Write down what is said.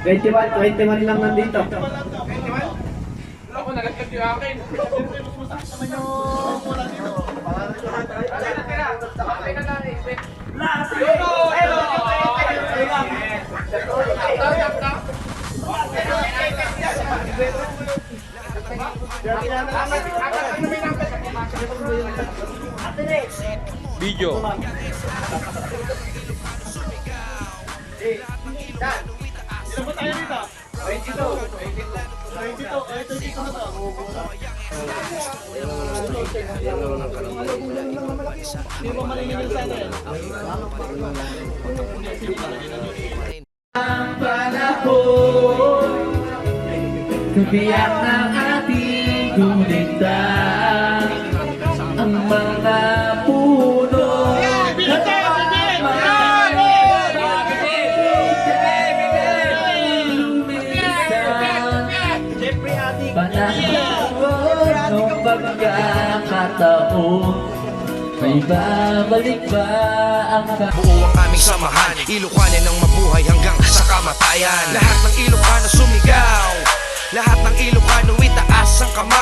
21 lang nandito. Ako nalagyan yung akin. Video. Ilan ba tayo dito? 22. Ang panahon, kabiyak ng ating kulikta, ang mga puno. Panahon ng pagkakataon, may babalik ba ang Buo ang aming samahan, Ilocano ng mabuhay hanggang sa kamatayan. Lahat ng Ilocano sumigaw, lahat ng Ilocano itaas ang kamay.